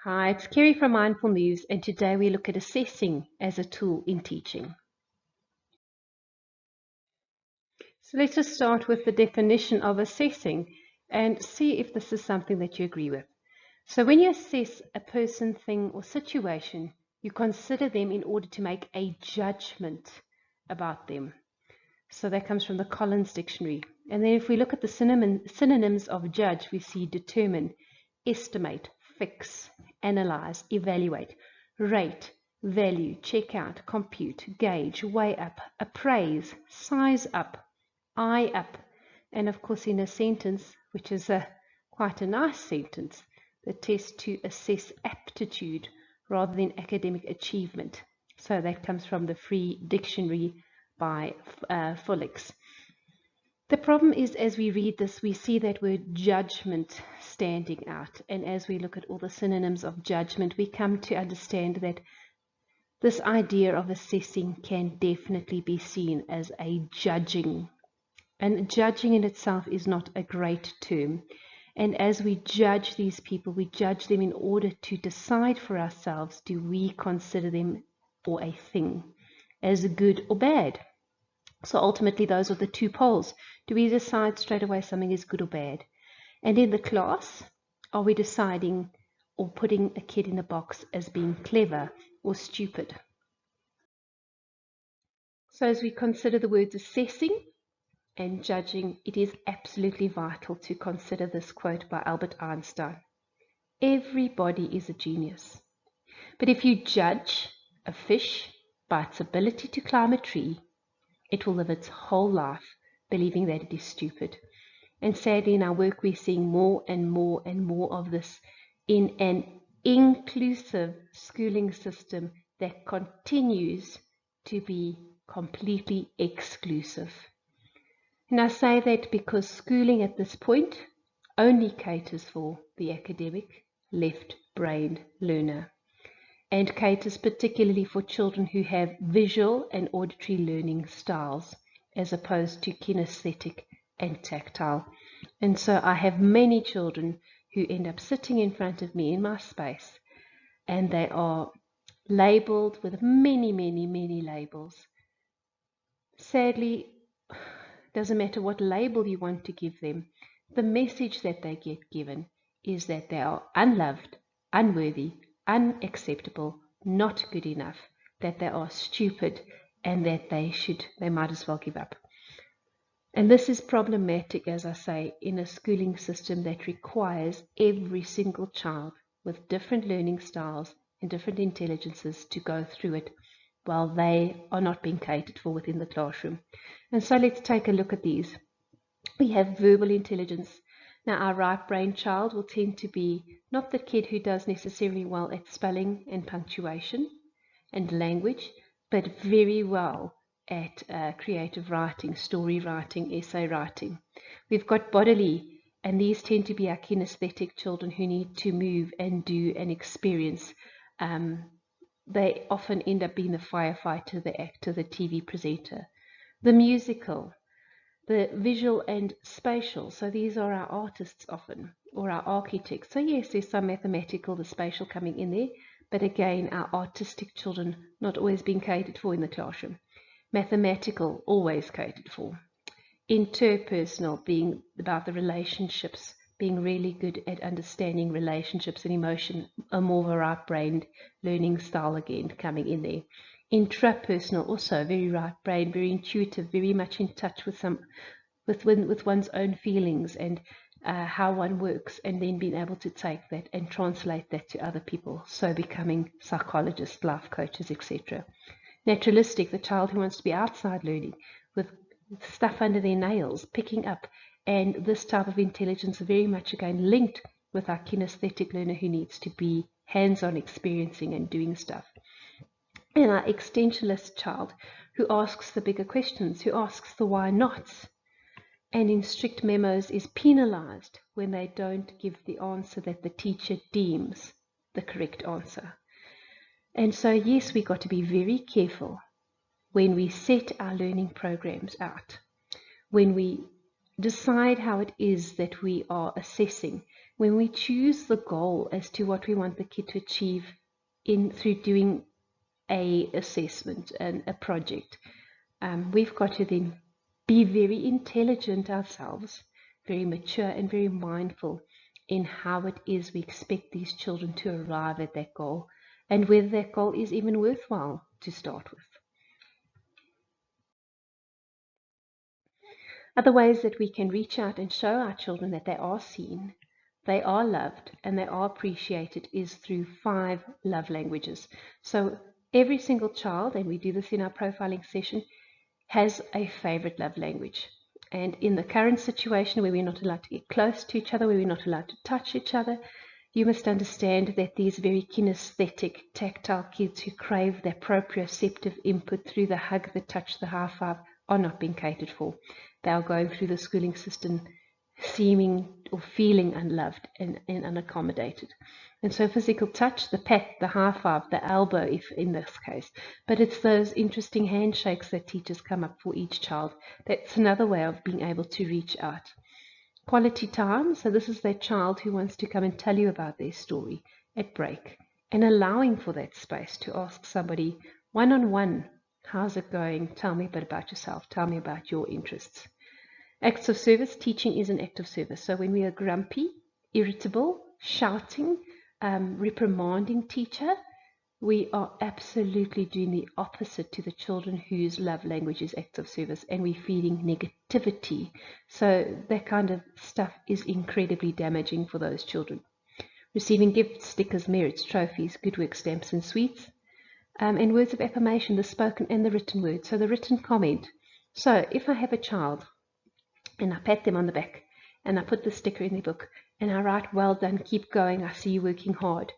Hi, it's Kerry from Mindful Moves, and today we look at assessing as a tool in teaching. So let's just start with the definition of assessing and see if this is something that you agree with. So when you assess a person, thing, or situation, you consider them in order to make a judgment about them. So that comes from the Collins Dictionary. And then if we look at the synonyms of judge, we see determine, estimate, fix, analyze, evaluate, rate, value, check out, compute, gauge, weigh up, appraise, size up, eye up, and of course in a sentence, which is quite a nice sentence, the test to assess aptitude rather than academic achievement. So that comes from the Free Dictionary by Fullix. The problem is, as we read this, we see that word judgment standing out. And as we look at all the synonyms of judgment, we come to understand that this idea of assessing can definitely be seen as a judging. And judging in itself is not a great term. And as we judge these people, we judge them in order to decide for ourselves, do we consider them or a thing as good or bad? So ultimately, those are the two poles. Do we decide straight away something is good or bad? And in the class, are we deciding or putting a kid in a box as being clever or stupid? So as we consider the words assessing and judging, it is absolutely vital to consider this quote by Albert Einstein. Everybody is a genius. But if you judge a fish by its ability to climb a tree, it will live its whole life believing that it is stupid. And sadly, in our work, we're seeing more and more and more of this in an inclusive schooling system that continues to be completely exclusive. And I say that because schooling at this point only caters for the academic, left-brained learner, and caters particularly for children who have visual and auditory learning styles as opposed to kinesthetic and tactile. And so I have many children who end up sitting in front of me in my space, and they are labeled with many, many, many labels. Sadly, it doesn't matter what label you want to give them, the message that they get given is that they are unloved, unworthy, unacceptable, not good enough, that they are stupid, and that they might as well give up. And this is problematic, as I say, in a schooling system that requires every single child with different learning styles and different intelligences to go through it while they are not being catered for within the classroom. And so let's take a look at these. We have verbal intelligence. Now, our right-brained child will tend to be not the kid who does necessarily well at spelling and punctuation and language, but very well at creative writing, story writing, essay writing. We've got bodily, and these tend to be our kinesthetic children who need to move and do and experience. They often end up being the firefighter, the actor, the TV presenter. The musical, the visual and spatial, so these are our artists often, or our architects. So yes, there's some mathematical, the spatial coming in there, but again, our artistic children not always being catered for in the classroom. Mathematical, always catered for. Interpersonal, being about the relationships, being really good at understanding relationships and emotion, a more of a right-brained learning style again coming in there. Intrapersonal, also very right-brained, very intuitive, very much in touch with one's own feelings and how one works, and then being able to take that and translate that to other people, so becoming psychologists, life coaches, etc. Naturalistic, the child who wants to be outside learning, with stuff under their nails, picking up, and this type of intelligence very much again linked with our kinesthetic learner who needs to be hands-on experiencing and doing stuff. And our extensionalist child who asks the bigger questions, who asks the why nots, and in strict memos is penalized when they don't give the answer that the teacher deems the correct answer. And so yes, we've got to be very careful when we set our learning programs out, when we decide how it is that we are assessing, when we choose the goal as to what we want the kid to achieve through doing a assessment and a project, we've got to then be very intelligent ourselves, very mature and very mindful in how it is we expect these children to arrive at that goal, and whether that goal is even worthwhile to start with. Other ways that we can reach out and show our children that they are seen, they are loved, and they are appreciated is through 5 love languages. So every single child, and we do this in our profiling session, has a favorite love language. And in the current situation where we're not allowed to get close to each other, where we're not allowed to touch each other, you must understand that these very kinesthetic, tactile kids who crave that proprioceptive input through the hug, the touch, the high five are not being catered for. They are going through the schooling system seeming or feeling unloved and unaccommodated. And so physical touch, the pat, the high five, the elbow, if in this case. But it's those interesting handshakes that teachers come up for each child. That's another way of being able to reach out. Quality time, so this is that child who wants to come and tell you about their story at break, and allowing for that space to ask somebody one-on-one, how's it going? Tell me a bit about yourself. Tell me about your interests. Acts of service, teaching is an act of service. So when we are grumpy, irritable, shouting, reprimanding teacher, we are absolutely doing the opposite to the children whose love language is acts of service, and we're feeding negativity. So that kind of stuff is incredibly damaging for those children. Receiving gifts, stickers, merits, trophies, good work stamps and sweets. And words of affirmation, the spoken and the written word. So the written comment. So if I have a child and I pat them on the back and I put the sticker in their book and I write, well done, keep going, I see you working hard.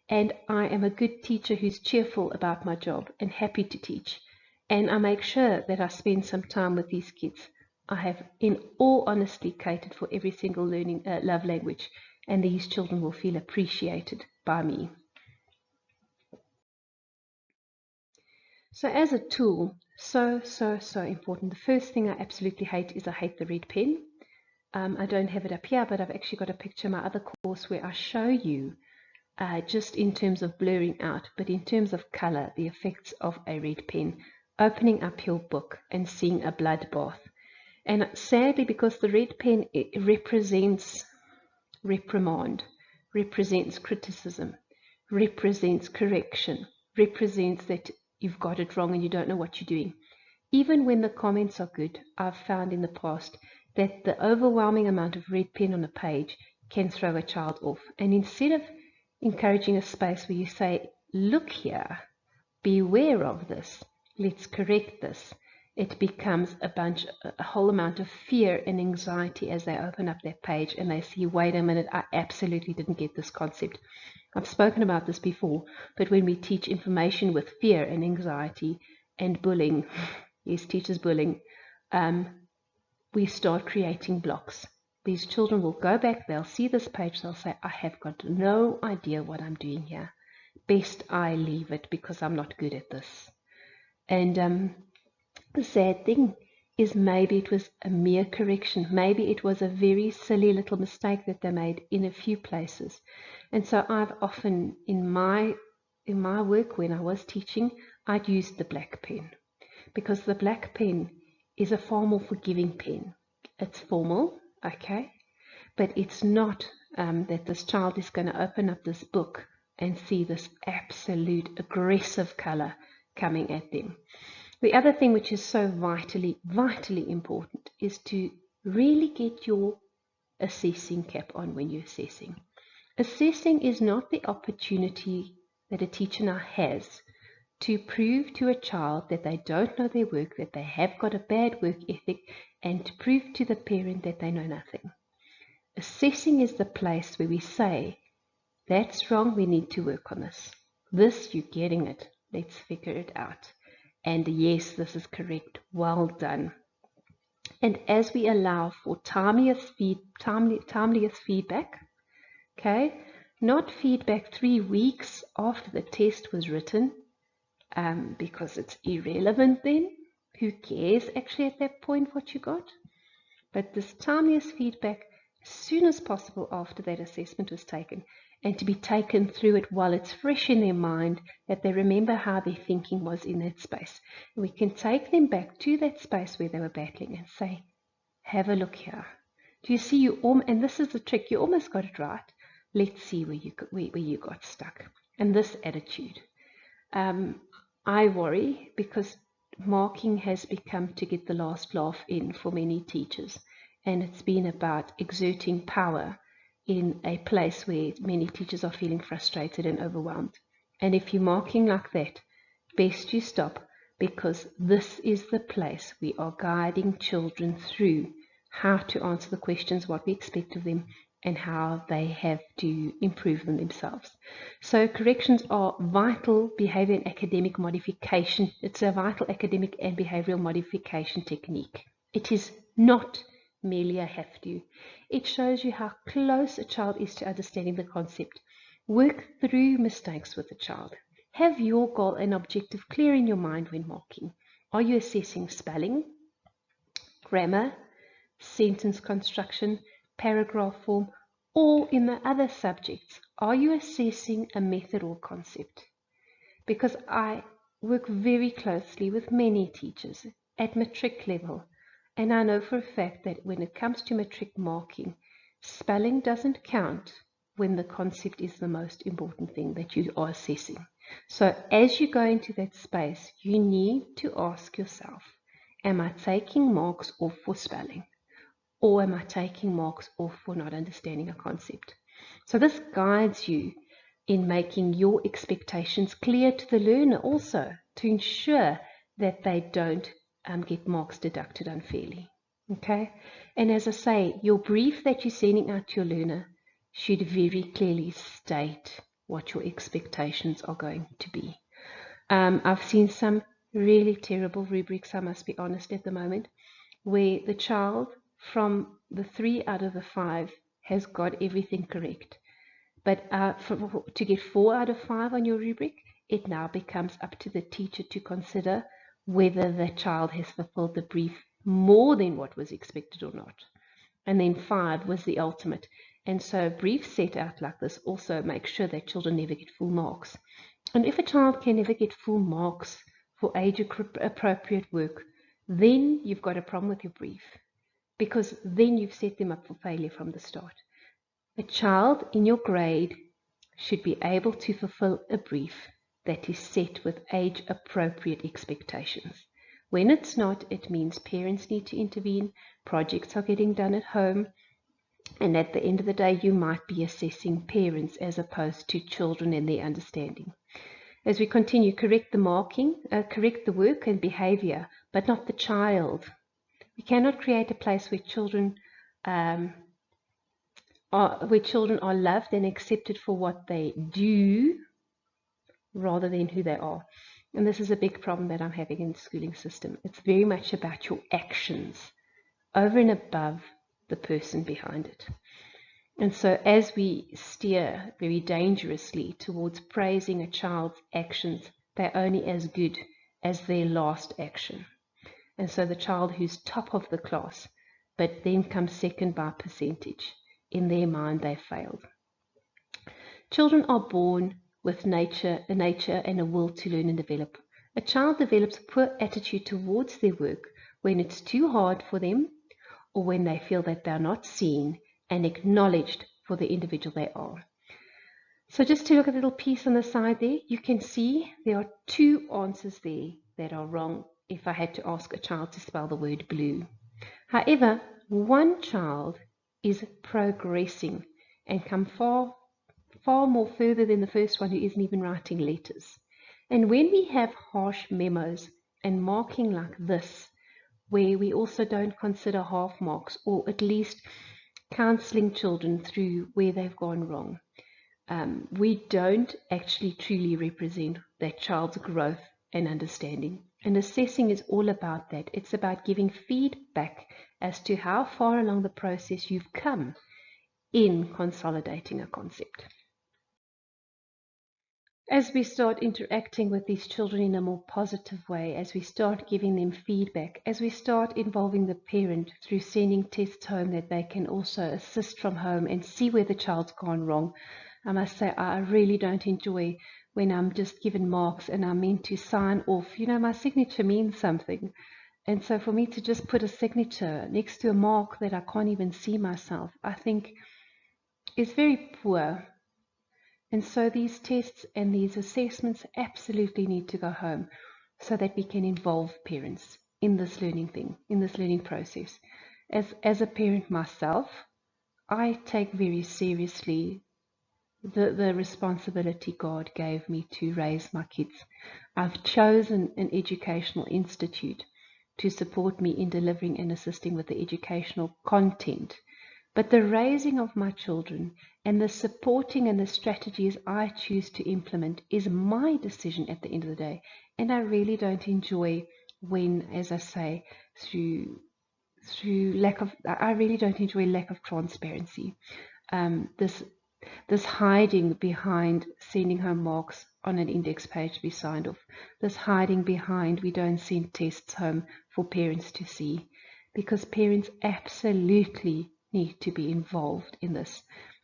And I am a good teacher who's cheerful about my job and happy to teach. And I make sure that I spend some time with these kids. I have, in all honesty, catered for every single love language, and these children will feel appreciated by me. So as a tool, so important. The first thing I absolutely hate is I hate the red pen. I don't have it up here, but I've actually got a picture of my other course where I show you just in terms of blurring out, but in terms of color, the effects of a red pen, opening up your book and seeing a bloodbath. And sadly, because the red pen represents reprimand, represents criticism, represents correction, represents that you've got it wrong and you don't know what you're doing. Even when the comments are good, I've found in the past that the overwhelming amount of red pen on a page can throw a child off. And instead of encouraging a space where you say, look here, beware of this, let's correct this, it becomes a whole amount of fear and anxiety as they open up that page and they see, wait a minute, I absolutely didn't get this concept. I've spoken about this before, but when we teach information with fear and anxiety and bullying, yes, teachers bullying, we start creating blocks. These children will go back, they'll see this page, they'll say, I have got no idea what I'm doing here. Best I leave it because I'm not good at this. And the sad thing is maybe it was a mere correction. Maybe it was a very silly little mistake that they made in a few places. And so I've often, in my work when I was teaching, I'd used the black pen, because the black pen is a far more forgiving pen. It's formal, okay, but it's not that this child is going to open up this book and see this absolute aggressive color coming at them. The other thing which is so vitally important is to really get your assessing cap on when you're assessing. Assessing is not the opportunity that a teacher now has to prove to a child that they don't know their work, that they have got a bad work ethic, and to prove to the parent that they know nothing. Assessing is the place where we say, that's wrong, we need to work on this. This, you're getting it, let's figure it out. And yes, this is correct, well done. And as we allow for timeliest feedback, okay, not feedback 3 weeks after the test was written, because it's irrelevant then. Who cares actually at that point what you got? But this timeliest feedback as soon as possible after that assessment was taken, and to be taken through it while it's fresh in their mind, that they remember how their thinking was in that space. And we can take them back to that space where they were battling and say, have a look here. Do you see and this is the trick, you almost got it right. Let's see where you got stuck. And this attitude. I worry because marking has become to get the last laugh in for many teachers. And it's been about exerting power in a place where many teachers are feeling frustrated and overwhelmed. And if you're marking like that, best you stop, because this is the place we are guiding children through how to answer the questions, what we expect of them, and how they have to improve them themselves. So corrections are vital behavior and academic modification. It's a vital academic and behavioral modification technique. It is not merely a have to. It shows you how close a child is to understanding the concept. Work through mistakes with the child. Have your goal and objective clear in your mind when marking. Are you assessing spelling, grammar, sentence construction, paragraph form, or in the other subjects? Are you assessing a method or concept? Because I work very closely with many teachers at matric level, and I know for a fact that when it comes to matric marking, spelling doesn't count when the concept is the most important thing that you are assessing. So as you go into that space, you need to ask yourself, am I taking marks off for spelling? Or am I taking marks off for not understanding a concept? So this guides you in making your expectations clear to the learner also, to ensure that they don't get marks deducted unfairly. Okay? And as I say, your brief that you're sending out to your learner should very clearly state what your expectations are going to be. I've seen some really terrible rubrics, I must be honest, at the moment, where the child from the 3 out of the 5 has got everything correct. But to get 4 out of 5 on your rubric, it now becomes up to the teacher to consider whether the child has fulfilled the brief more than what was expected or not. And then 5 was the ultimate. And so a brief set out like this also makes sure that children never get full marks. And if a child can never get full marks for age-appropriate work, then you've got a problem with your brief, because then you've set them up for failure from the start. A child in your grade should be able to fulfill a brief that is set with age-appropriate expectations. When it's not, it means parents need to intervene, projects are getting done at home, and at the end of the day, you might be assessing parents as opposed to children and their understanding. As we continue, correct the marking, correct the work and behavior, but not the child. We cannot create a place where children are loved and accepted for what they do rather than who they are. And this is a big problem that I'm having in the schooling system. It's very much about your actions over and above the person behind it. And so as we steer very dangerously towards praising a child's actions, they're only as good as their last action. And so the child who's top of the class, but then comes second by percentage, in their mind they failed. Children are born with a nature and a will to learn and develop. A child develops a poor attitude towards their work when it's too hard for them, or when they feel that they're not seen and acknowledged for the individual they are. So just to look at a little piece on the side there, you can see there are 2 answers there that are wrong if I had to ask a child to spell the word blue. However, one child is progressing and come far more further than the first one, who isn't even writing letters. And when we have harsh memos and marking like this, where we also don't consider half marks, or at least counseling children through where they've gone wrong, we don't actually truly represent that child's growth and understanding. And assessing is all about that. It's about giving feedback as to how far along the process you've come in consolidating a concept. As we start interacting with these children in a more positive way, as we start giving them feedback, as we start involving the parent through sending tests home that they can also assist from home and see where the child's gone wrong, I must say I really don't enjoy when I'm just given marks and I'm meant to sign off. You know, my signature means something. And so for me to just put a signature next to a mark that I can't even see myself, I think is very poor. And so these tests and these assessments absolutely need to go home so that we can involve parents in this learning thing, in this learning process. As a parent myself, I take very seriously the responsibility God gave me to raise my kids. I've chosen an educational institute to support me in delivering and assisting with the educational content. But the raising of my children and the supporting and the strategies I choose to implement is my decision at the end of the day. And I really don't enjoy when, as I say, through I really don't enjoy lack of transparency. This hiding behind sending home marks on an index page to be signed off. This hiding behind we don't send tests home for parents to see, because parents absolutely need to be involved in this.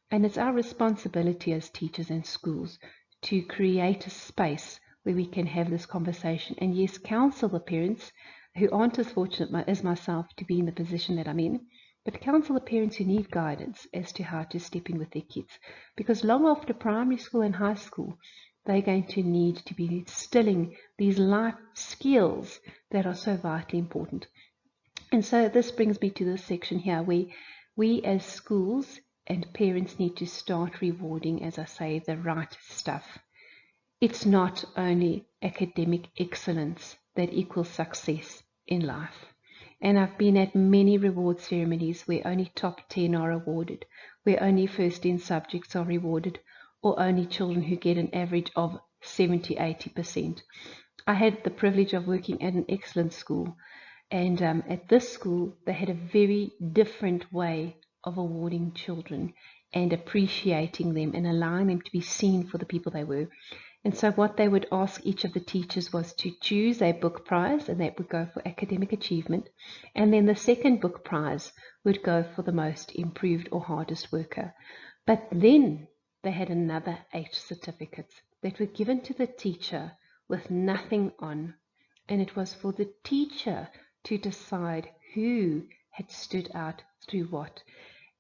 And it's our responsibility as teachers and schools to create a space where we can have this conversation and, yes, counsel the parents who aren't as fortunate as myself to be in the position that I'm in, but counsel the parents who need guidance as to how to step in with their kids. Because long after primary school and high school, they're going to need to be instilling these life skills that are so vitally important. And so this brings me to this section here where we as schools and parents need to start rewarding, as I say, the right stuff. It's not only academic excellence that equals success in life. And I've been at many reward ceremonies where only top 10 are awarded, where only first in subjects are rewarded, or only children who get an average of 70-80%. I had the privilege of working at an excellent school, and at this school they had a very different way of awarding children and appreciating them and allowing them to be seen for the people they were. And so what they would ask each of the teachers was to choose a book prize, and that would go for academic achievement. And then the second book prize would go for the most improved or hardest worker. But then they had another 8 certificates that were given to the teacher with nothing on. And it was for the teacher to decide who had stood out through what.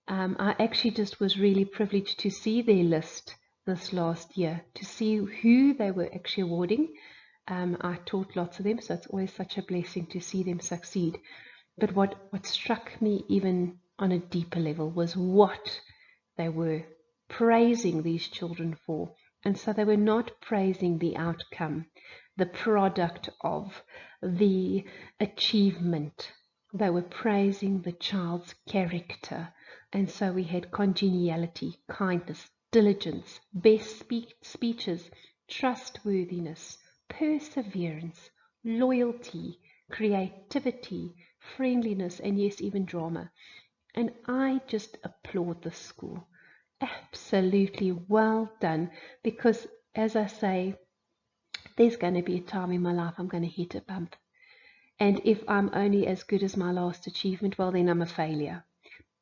I actually just was really privileged to see their list this last year, to see who they were actually awarding. I taught lots of them, so it's always such a blessing to see them succeed. But what struck me even on a deeper level was what they were praising these children for. And so they were not praising the outcome, the product of the achievement. They were praising the child's character. And so we had congeniality, kindness, diligence, best speeches, trustworthiness, perseverance, loyalty, creativity, friendliness, and yes, even drama. And I just applaud the school. Absolutely well done, because as I say, there's going to be a time in my life I'm going to hit a bump. And if I'm only as good as my last achievement, well, then I'm a failure.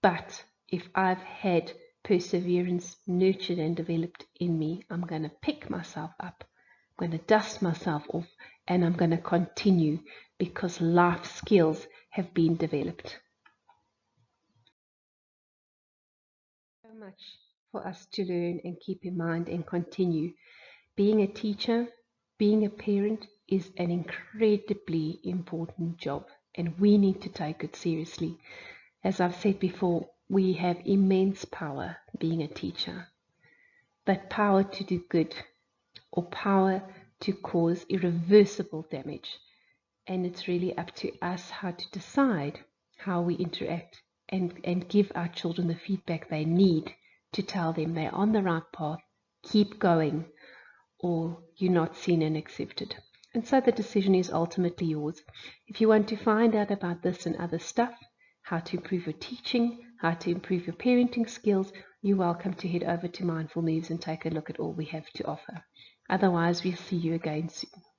But if I've had perseverance nurtured and developed in me, I'm going to pick myself up, I'm going to dust myself off, and I'm going to continue, because life skills have been developed. So much for us to learn and keep in mind and continue. Being a teacher, being a parent is an incredibly important job, and we need to take it seriously. As I've said before, we have immense power being a teacher, but power to do good or power to cause irreversible damage. And it's really up to us how to decide how we interact and give our children the feedback they need to tell them they're on the right path, keep going, or you're not seen and accepted. And so the decision is ultimately yours. If you want to find out about this and other stuff, how to improve your teaching, how to improve your parenting skills, you're welcome to head over to Mindful Moves and take a look at all we have to offer. Otherwise, we'll see you again soon.